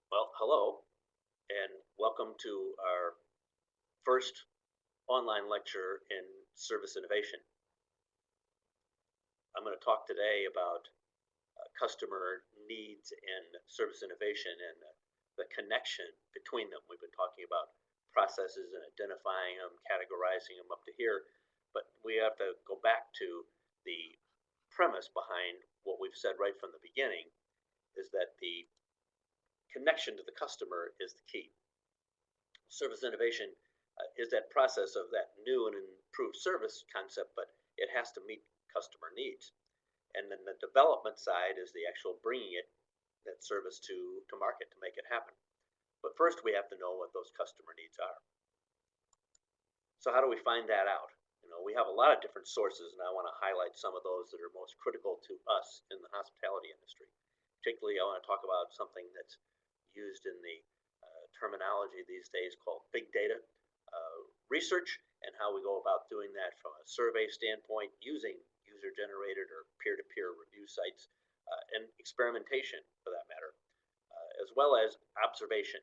Well, hello, and welcome to our first online lecture in service innovation. I'm going to talk today about customer needs and service innovation and the connection between them. We've been talking about processes and identifying them, categorizing them up to here, but we have to go back to the premise behind what we've said right from the beginning is that the connection to the customer is the key. Service innovation is that process of that new and improved service concept, but it has to meet customer needs. And then the development side is the actual bringing that service to market to make it happen. But first, we have to know what those customer needs are. So how do we find that out? We have a lot of different sources, and I want to highlight some of those that are most critical to us in the hospitality industry. Particularly, I want to talk about something that's used in the terminology these days called big data research, and how we go about doing that from a survey standpoint using user-generated or peer-to-peer review sites, and experimentation for that matter, as well as observation,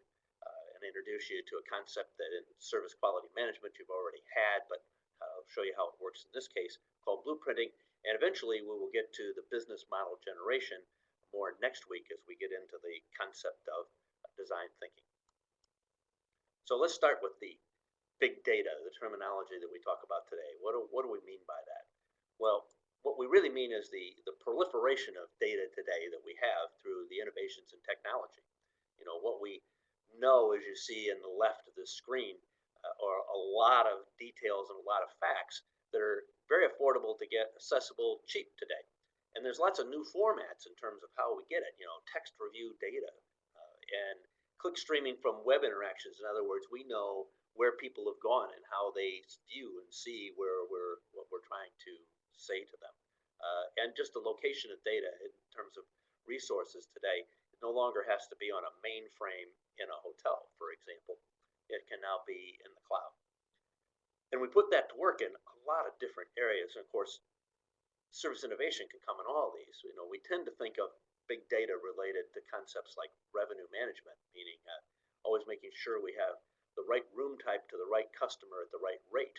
and introduce you to a concept that in service quality management you've already had, but I'll show you how it works in this case, called blueprinting, and eventually we will get to the business model generation more next week as we get into the concept of design thinking. So let's start with the big data, the terminology that we talk about today. What do we mean by that? Well, what we really mean is the proliferation of data today that we have through the innovations in technology. What we know, as you see in the left of the screen, are a lot of details and a lot of facts that are very affordable to get, accessible, cheap today. And there's lots of new formats in terms of how we get it. Text review data, and click streaming from web interactions. In other words, we know where people have gone and how they view and see what we're trying to say to them. And just the location of data in terms of resources today, it no longer has to be on a mainframe in a hotel, for example. It can now be in the cloud. And we put that to work in a lot of different areas. And of course, service innovation can come in all these. We tend to think of big data related to concepts like revenue management, meaning always making sure we have the right room type to the right customer at the right rate.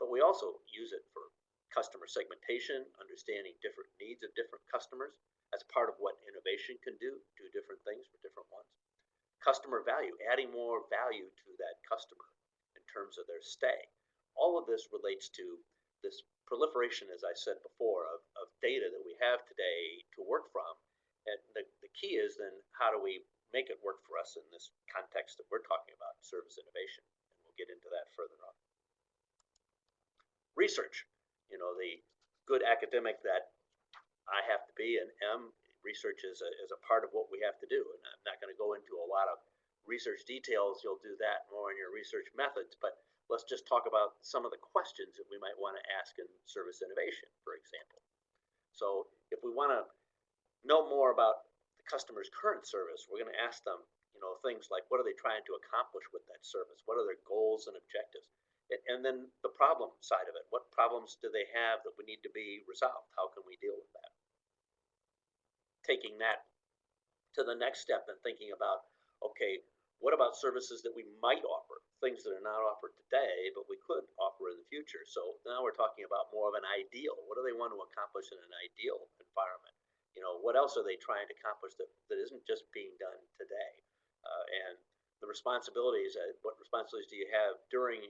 But we also use it for customer segmentation, understanding different needs of different customers. That's part of what innovation can do different things for different ones. Customer value, adding more value to that customer in terms of their stay. All of this relates to this proliferation, as I said before, of data that we have today to work from. And the key is then how do we make it work for us in this context that we're talking about, service innovation. And we'll get into that further on. Research, the good academic that I have to be and am, research is a part of what we have to do. And I'm not going to go into a lot of research details. You'll do that more in your research methods, but let's just talk about some of the questions that we might want to ask in service innovation, for example. So if we want to know more about the customer's current service, we're going to ask them, things like what are they trying to accomplish with that service? What are their goals and objectives? And then the problem side of it. What problems do they have that we need to be resolved? How can we deal with that? Taking that to the next step and thinking about, okay, what about services that we might offer, things that are not offered today, but we could offer in the future? So now we're talking about more of an ideal. What do they want to accomplish in an ideal environment? What else are they trying to accomplish that isn't just being done today? And the responsibilities, what responsibilities do you have during,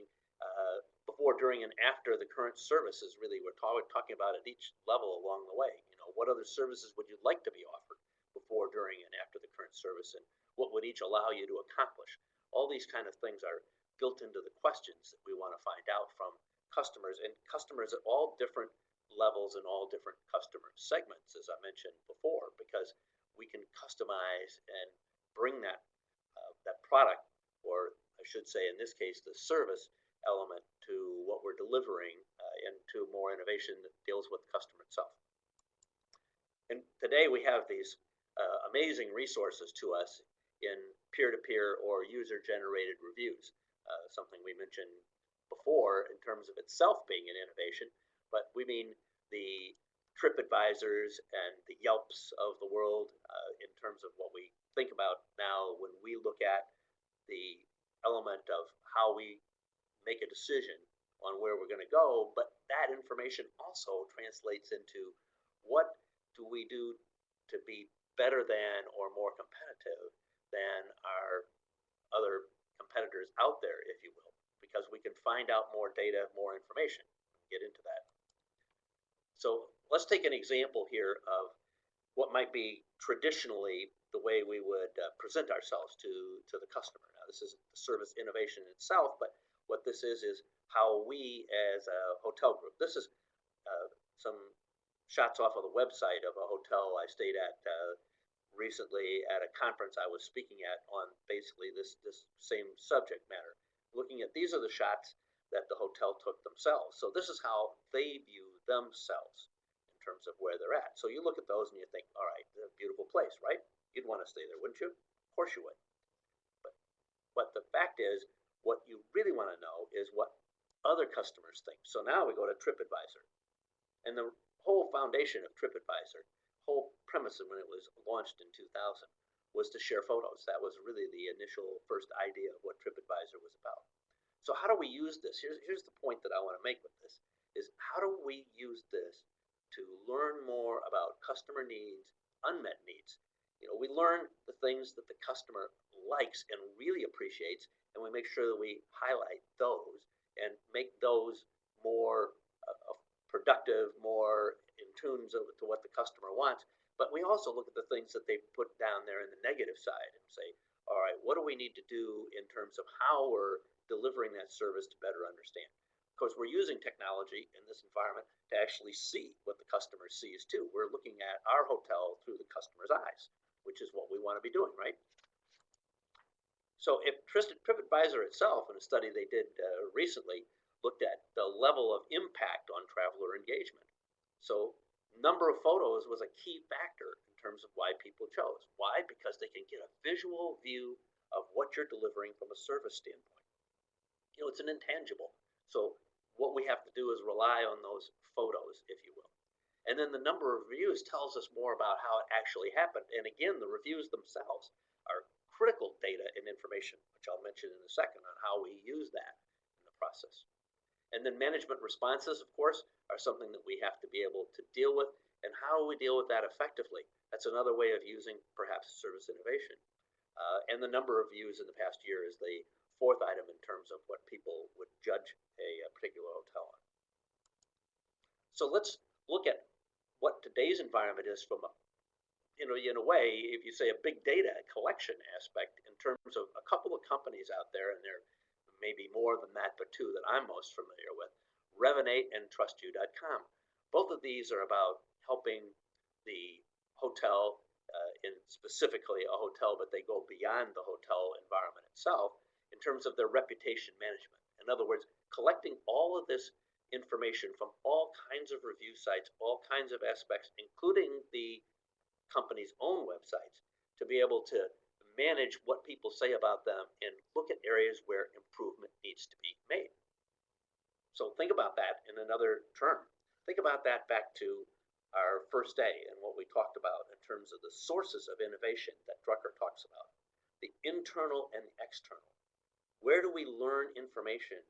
before, during, and after the current service is really, we're talking about at each level along the way. What other services would you like to be offered before, during, and after the current service, and what would each allow you to accomplish? All these kind of things are built into the questions that we want to find out from customers, and customers at all different levels and all different customer segments, as I mentioned before, because we can customize and bring that product, or I should say in this case the service element, to what we're delivering, and to more innovation that deals with the customer itself. And today we have these amazing resources to us in peer-to-peer or user-generated reviews, something we mentioned before in terms of itself being an innovation, but we mean the TripAdvisors and the Yelps of the world in terms of what we think about now when we look at the element of how we make a decision on where we're going to go, but that information also translates into what do we do to be better than or more competitive than our other competitors out there, if you will, because we can find out more data, more information. Get into that. So let's take an example here of what might be traditionally the way we would present ourselves to the customer. Now, this isn't the service innovation itself, but what this is how we as a hotel group, this is some shots off of the website of a hotel I stayed at recently at a conference I was speaking at on basically this same subject matter. Looking at, these are the shots that the hotel took themselves. So this is how they view themselves in terms of where they're at. So you look at those and you think, all right, a beautiful place, right? You'd want to stay there, wouldn't you? Of course you would. But the fact is, what you really want to know is what other customers think. So now we go to TripAdvisor. And the whole foundation of TripAdvisor, whole premise when it was launched in 2000, was to share photos. That was really the initial first idea of what TripAdvisor was about. So how do we use this? Here's the point that I want to make with this, is how do we use this to learn more about customer needs, unmet needs? We learn the things that the customer likes and really appreciates, and we make sure that we highlight those and make those more productive, more in tune to what the customer wants. But we also look at the things that they put down there in the negative side and say, all right, what do we need to do in terms of how we're delivering that service to better understand? Of course, we're using technology in this environment to actually see what the customer sees too. We're looking at our hotel through the customer's eyes, which is what we want to be doing, right? So if TripAdvisor itself, in a study they did recently, looked at the level of impact on traveler engagement. So number of photos was a key factor in terms of why people chose. Why? Because they can get a visual view of what you're delivering from a service standpoint. It's an intangible. So what we have to do is rely on those photos, if you will. And then the number of reviews tells us more about how it actually happened. And again, the reviews themselves are critical data and information, which I'll mention in a second on how we use that in the process. And then management responses, of course, are something that we have to be able to deal with. And how we deal with that effectively, that's another way of using perhaps service innovation. And the number of views in the past year is the fourth item in terms of what people would judge a particular hotel on. So let's look at what today's environment is from in a way, if you say a big data collection aspect in terms of a couple of companies out there, and there may be more than that, but two that I'm most familiar with, Revenate and TrustYou.com. Both of these are about helping the hotel, in specifically a hotel, but they go beyond the hotel environment itself in terms of their reputation management. In other words, collecting all of this information from all kinds of review sites, all kinds of aspects, including the company's own websites, to be able to manage what people say about them and look at areas where improvement needs to be made. So think about that in another term. Think about that back to our first day and what we talked about in terms of the sources of innovation that Drucker talks about, the internal and the external. Where do we learn information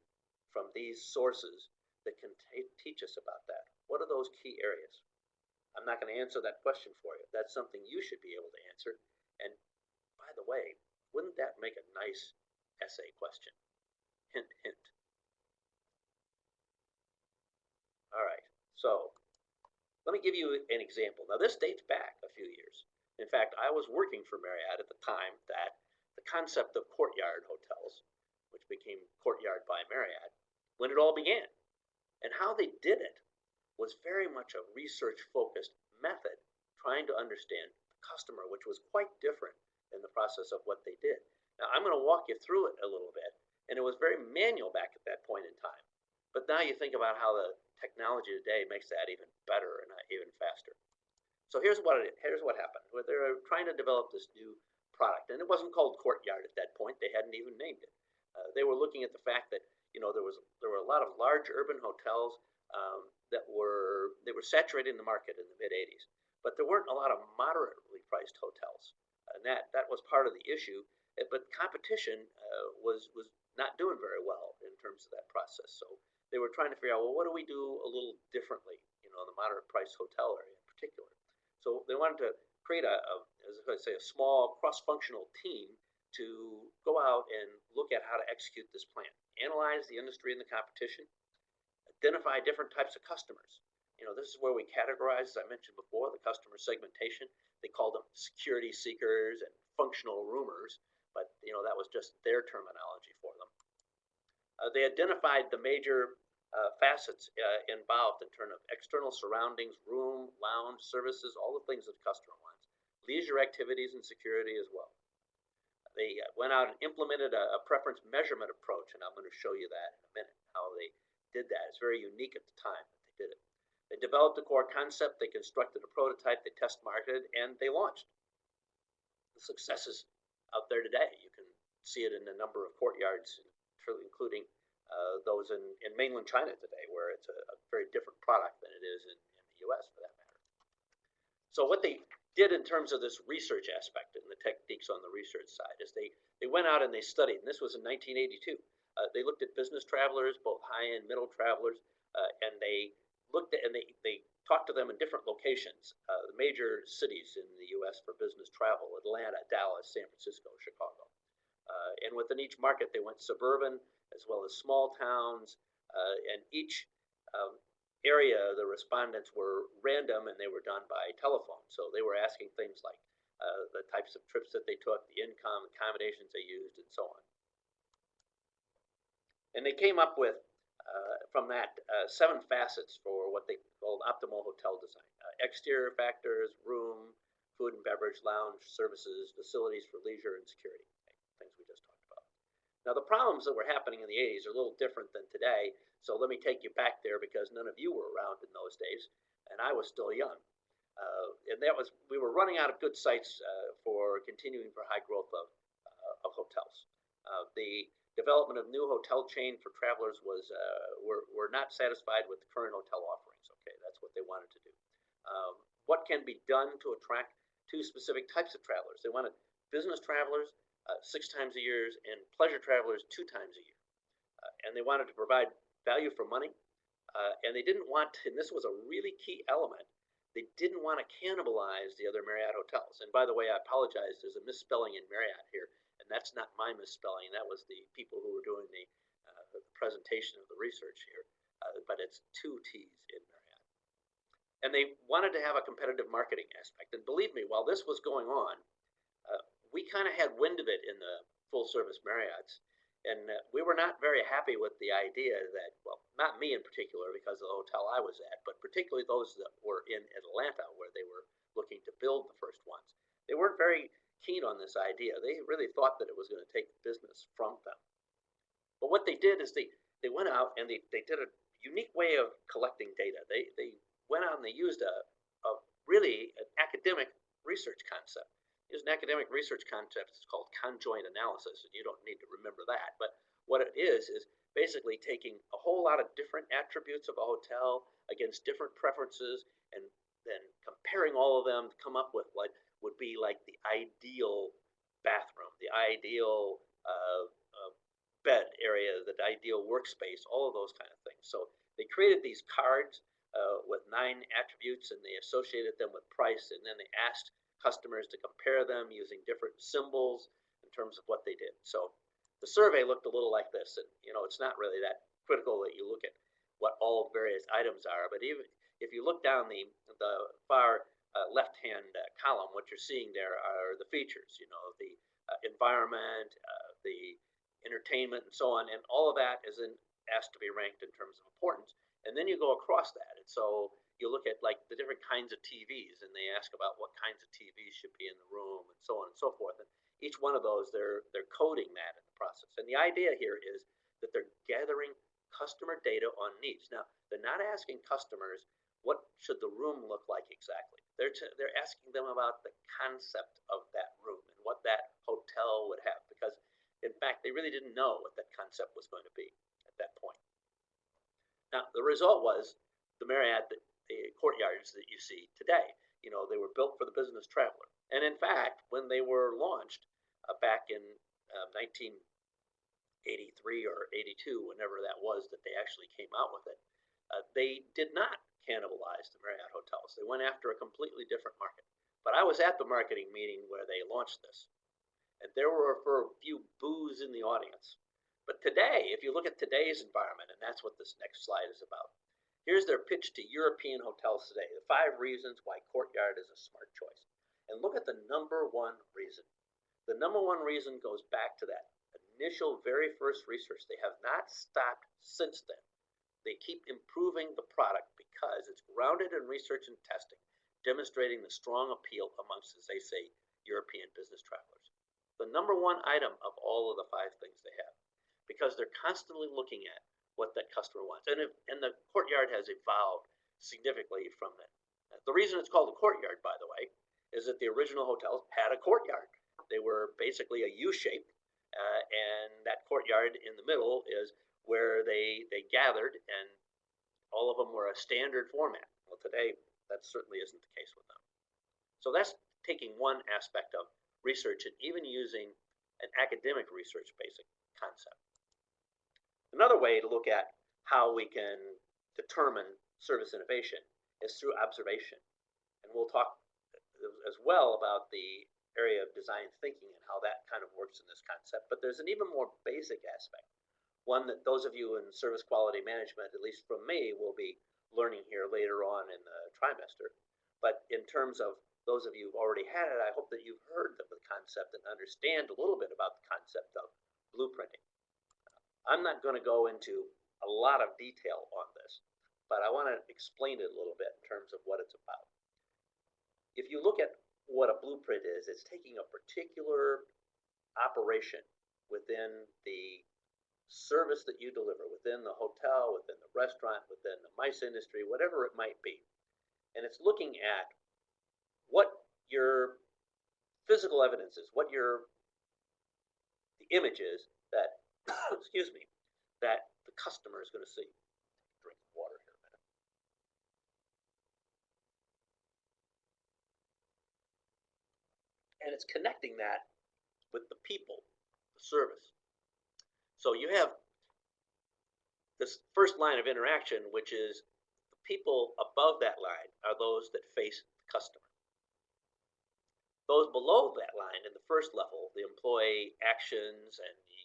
from these sources that can teach us about that? What are those key areas? I'm not going to answer that question for you. That's something you should be able to answer. And by the way, wouldn't that make a nice essay question? Hint, hint. All right, so let me give you an example. Now, this dates back a few years. In fact, I was working for Marriott at the time that the concept of courtyard hotels, which became Courtyard by Marriott, when it all began. And how they did it was very much a research-focused method, trying to understand the customer, which was quite different in the process of what they did. Now, I'm going to walk you through it a little bit, and it was very manual back at that point in time. But now you think about how the technology today makes that even better and even faster. So here's what happened. They were trying to develop this new product, and it wasn't called Courtyard at that point. They hadn't even named it. They were looking at the fact that there were a lot of large urban hotels that they were saturating the market in the mid '80s, but there weren't a lot of moderately priced hotels, and that was part of the issue. But competition was not doing very well in terms of that process. So they were trying to figure out, well, what do we do a little differently? The moderate price hotel area in particular. So they wanted to create as I say, a small cross-functional team to go out and look at how to execute this plan, analyze the industry and the competition, identify different types of customers. This is where we categorize, as I mentioned before, the customer segmentation. They called them security seekers and functional roomers, but that was just their terminology for them. They identified the major facets involved in terms of external surroundings, room, lounge, services, all the things that the customer wants, leisure activities, and security as well. They went out and implemented a preference measurement approach, and I'm going to show you that in a minute, how they did that. It's very unique at the time that they did it. They developed a core concept, they constructed a prototype, they test marketed, and they launched. The success is out there today. You can see it in a number of courtyards, including those in mainland China today, where it's a very different product than it is in the US for that matter. So what they did in terms of this research aspect and the techniques on the research side is they went out and they studied, and this was in 1982. They looked at business travelers, both high and middle travelers, and they looked at and they talked to them in different locations, the major cities in the US for business travel: Atlanta, Dallas, San Francisco, Chicago. And within each market, they went suburban as well as small towns, and each area, the respondents were random and they were done by telephone. So they were asking things like the types of trips that they took, the income, accommodations they used, and so on. And they came up with, from that, 7 facets for what they called optimal hotel design. Exterior factors, room, food and beverage, lounge, services, facilities for leisure, and security, things we just talked about. Now, the problems that were happening in the 80s are a little different than today, so let me take you back there because none of you were around in those days, and I was still young. And we were running out of good sites for continuing for high growth of hotels. The development of new hotel chain for travelers were not satisfied with the current hotel offerings. Okay, that's what they wanted to do. What can be done to attract 2 specific types of travelers? They wanted business travelers 6 times a year and pleasure travelers 2 times a year. And they wanted to provide value for money. And they didn't want, and this was a really key element, they didn't want to cannibalize the other Marriott hotels. And by the way, I apologize, there's a misspelling in Marriott here. And that's not my misspelling. That was the people who were doing the presentation of the research here. But it's 2 T's in Marriott. And they wanted to have a competitive marketing aspect. And believe me, while this was going on, we kind of had wind of it in the full-service Marriotts. And we were not very happy with the idea that, well, not me in particular because of the hotel I was at, but particularly those that were in Atlanta where they were looking to build the first ones. They weren't very keen on this idea. They really thought that it was going to take business from them. But what they did is they went out and they did a unique way of collecting data. They went out and they used a really an academic research concept. There's an academic research concept. It's called conjoint analysis, and you don't need to remember that. But what it is basically taking a whole lot of different attributes of a hotel against different preferences and then comparing all of them to come up with what would be like the ideal bathroom, the ideal bed area, the ideal workspace, all of those kind of things. So they created these cards with 9 attributes, and they associated them with price, and then they asked customers to compare them using different symbols in terms of what they did. So the survey looked a little like this, and it's not really that critical that you look at what all various items are, but even if you look down the far left-hand column, what you're seeing there are the features, the environment, the entertainment, and so on, and all of that is asked to be ranked in terms of importance. And then you go across that, and so you look at like the different kinds of TVs, and they ask about what kinds of TVs should be in the room, and so on and so forth. And each one of those, they're coding that in the process. And the idea here is that they're gathering customer data on needs. Now, they're not asking customers what should the room look like exactly. They're asking them about the concept of that room and what that hotel would have, because in fact, they really didn't know what that concept was going to be at that point. Now, the result was the Marriott, the courtyards that you see today. They were built for the business traveler. And in fact, when they were launched back in 1983 or 82, whenever that was that they actually came out with it, they did not cannibalize the Marriott hotels. They went after a completely different market. But I was at the marketing meeting where they launched this, and there were for a few boos in the audience. But today, if you look at today's environment, and that's what this next slide is about, here's their pitch to European hotels today, the 5 reasons why Courtyard is a smart choice. And look at the number one reason. The number one reason goes back to that initial very first research. They have not stopped since then. They keep improving the product because it's grounded in research and testing, demonstrating the strong appeal amongst, as they say, European business travelers. The number one item of all of the 5 things they have, because they're constantly looking at what that customer wants. And the Courtyard has evolved significantly from that. The reason it's called a Courtyard, by the way, is that the original hotels had a courtyard. They were basically a U shape, and that courtyard in the middle is where they gathered, and all of them were a standard format. Well, today, that certainly isn't the case with them. So that's taking one aspect of research and even using an academic research basic concept. Another way to look at how we can determine service innovation is through observation. And we'll talk as well about the area of design thinking and how that kind of works in this concept. But there's an even more basic aspect, one that those of you in service quality management, at least from me, will be learning here later on in the trimester. But in terms of those of you who've already had it, I hope that you've heard of the concept and understand a little bit about the concept of blueprinting. I'm not going to go into a lot of detail on this, but I want to explain it a little bit in terms of what it's about. If you look at what a blueprint is, it's taking a particular operation within the service that you deliver, within the hotel, within the restaurant, within the MICE industry, whatever it might be. And it's looking at what your physical evidence is, what the image is that, excuse me, that the customer is going to see. Drink water here a minute. And it's connecting that with the people, the service. So you have this first line of interaction, which is the people above that line are those that face the customer. Those below that line in the first level, the employee actions and the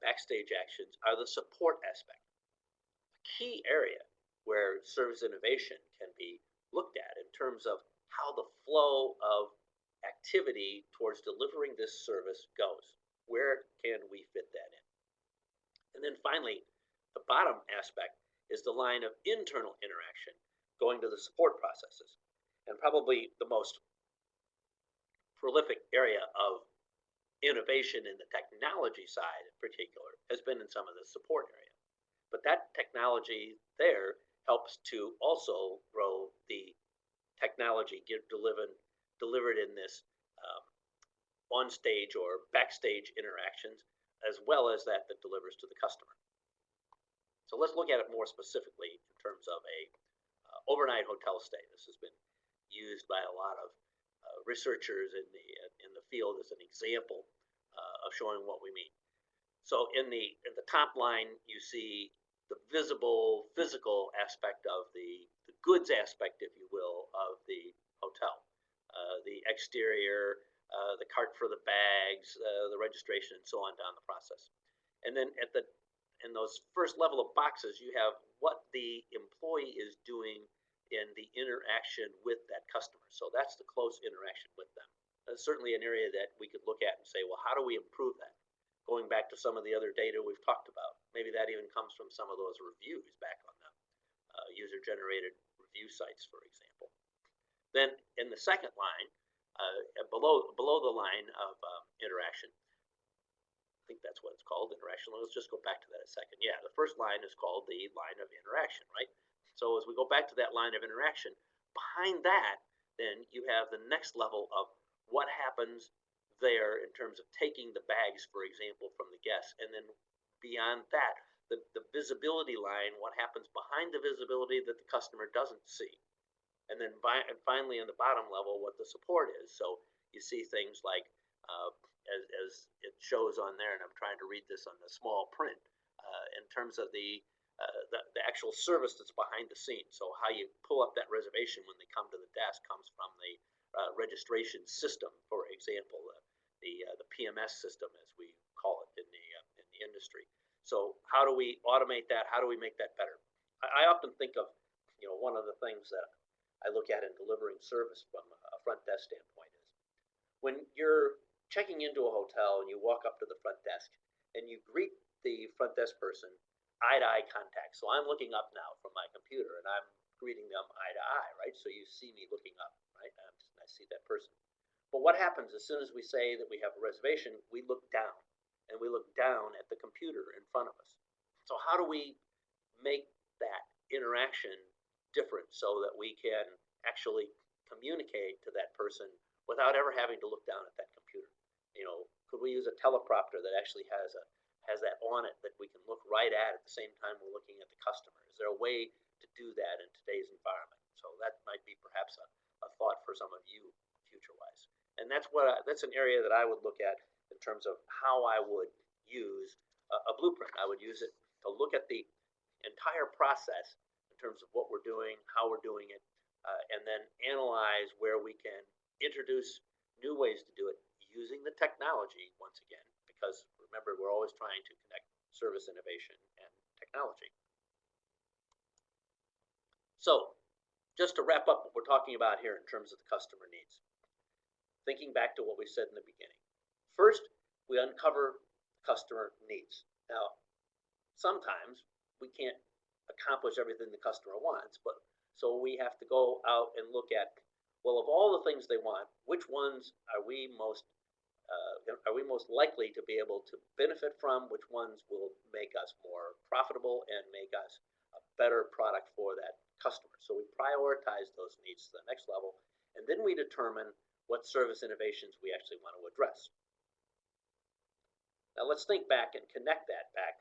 backstage actions, are the support aspect. A key area where service innovation can be looked at in terms of how the flow of activity towards delivering this service goes. Where can we fit that in? And then finally, the bottom aspect is the line of internal interaction going to the support processes. And probably the most prolific area of innovation in the technology side in particular has been in some of the support area. But that technology there helps to also grow the technology delivered in this on-stage or backstage interactions, as well as that delivers to the customer. So let's look at it more specifically in terms of a overnight hotel stay. This has been used by a lot of researchers in the field as an example of showing what we mean. So in the top line, you see the visible physical aspect of the goods aspect, if you will, of the hotel. The exterior, the cart for the bags, the registration, and so on down the process. And then in those first level of boxes, you have what the employee is doing in the interaction with that customer. So that's the close interaction with them. That's certainly an area that we could look at and say, well, how do we improve that? Going back to some of the other data we've talked about. Maybe that even comes from some of those reviews back on the user-generated review sites, for example. Then in the second line, below the line of interaction, I think that's what it's called, interaction. Let's just go back to that a second. Yeah, the first line is called the line of interaction, right? So as we go back to that line of interaction, behind that, then you have the next level of what happens there in terms of taking the bags, for example, from the guests. And then beyond that, the visibility line, what happens behind the visibility that the customer doesn't see. And then finally, in the bottom level, what the support is. So you see things like, as it shows on there, and I'm trying to read this on the small print, in terms of the actual service that's behind the scenes. So how you pull up that reservation when they come to the desk comes from the registration system, for example, the PMS system, as we call it in the industry. So how do we automate that? How do we make that better? I often think of, one of the things that I look at in delivering service from a front desk standpoint is when you're checking into a hotel and you walk up to the front desk and you greet the front desk person eye-to-eye contact. So I'm looking up now from my computer and I'm greeting them eye-to-eye, right? So you see me looking up, right? I see that person. But what happens as soon as we say that we have a reservation, we look down, and we look down at the computer in front of us. So how do we make that interaction different so that we can actually communicate to that person without ever having to look down at that computer? Could we use a teleprompter that actually has that on it that we can look right at the same time we're looking at the customer? Is there a way to do that in today's environment? So that might be perhaps a thought for some of you future-wise. And that's an area that I would look at in terms of how I would use a blueprint. I would use it to look at the entire process in terms of what we're doing, how we're doing it, and then analyze where we can introduce new ways to do it using the technology once again, because remember, we're always trying to connect service innovation and technology. So just to wrap up what we're talking about here in terms of the customer needs, thinking back to what we said in the beginning. First, we uncover customer needs. Now, sometimes we can't accomplish everything the customer wants, but so we have to go out and look at, well, of all the things they want, which ones are we most likely to be able to benefit from? Which ones will make us more profitable and make us a better product for that customer? So we prioritize those needs to the next level, and then we determine what service innovations we actually want to address. Now let's think back and connect that back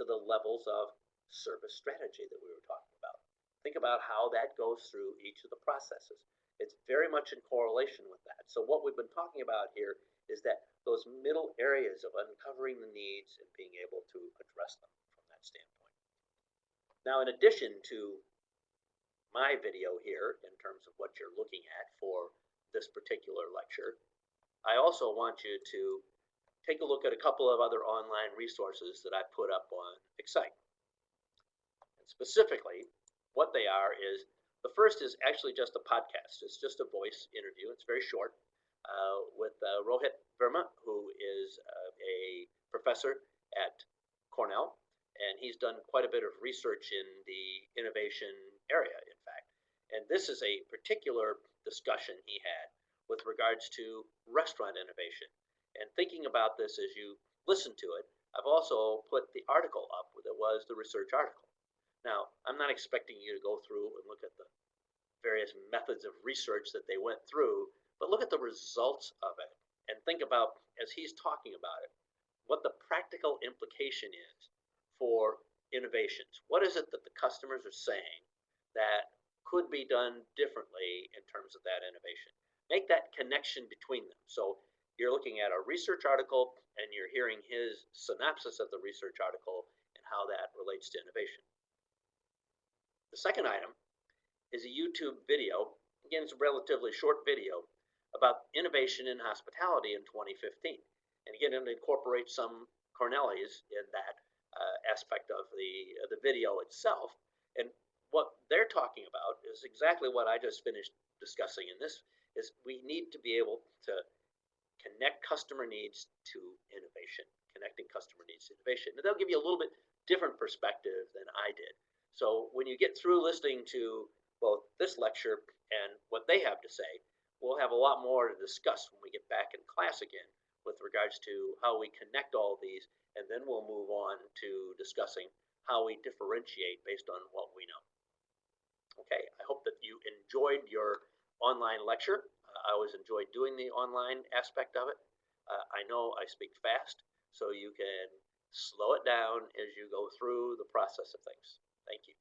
to the levels of service strategy that we were talking about. Think about how that goes through each of the processes. It's very much in correlation with that. So what we've been talking about here is that those middle areas of uncovering the needs and being able to address them from that standpoint. Now, in addition to my video here in terms of what you're looking at for this particular lecture, I also want you to take a look at a couple of other online resources that I put up on Excite. And specifically, what they are is, the first is actually just a podcast. It's just a voice interview. It's very short with Rohit Verma, who is a professor at Cornell, and he's done quite a bit of research in the innovation area, in fact. And this is a particular discussion he had with regards to restaurant innovation. And thinking about this as you listen to it, I've also put the article up that was the research article. Now, I'm not expecting you to go through and look at the various methods of research that they went through, but look at the results of it and think about, as he's talking about it, what the practical implication is for innovations. What is it that the customers are saying that could be done differently in terms of that innovation? Make that connection between them. So you're looking at a research article and you're hearing his synopsis of the research article and how that relates to innovation. The second item is a YouTube video. Again, it's a relatively short video about innovation in hospitality in 2015. And again, it incorporates some Cornelli's in that aspect of the video itself. And what they're talking about is exactly what I just finished discussing in this, is we need to be able to connect customer needs to innovation, connecting customer needs to innovation. And they'll give you a little bit different perspective than I did. So when you get through listening to both this lecture and what they have to say, we'll have a lot more to discuss when we get back in class again with regards to how we connect all of these, and then we'll move on to discussing how we differentiate based on what we know. Okay, I hope that you enjoyed your online lecture. I always enjoy doing the online aspect of it. I know I speak fast, so you can slow it down as you go through the process of things. Thank you.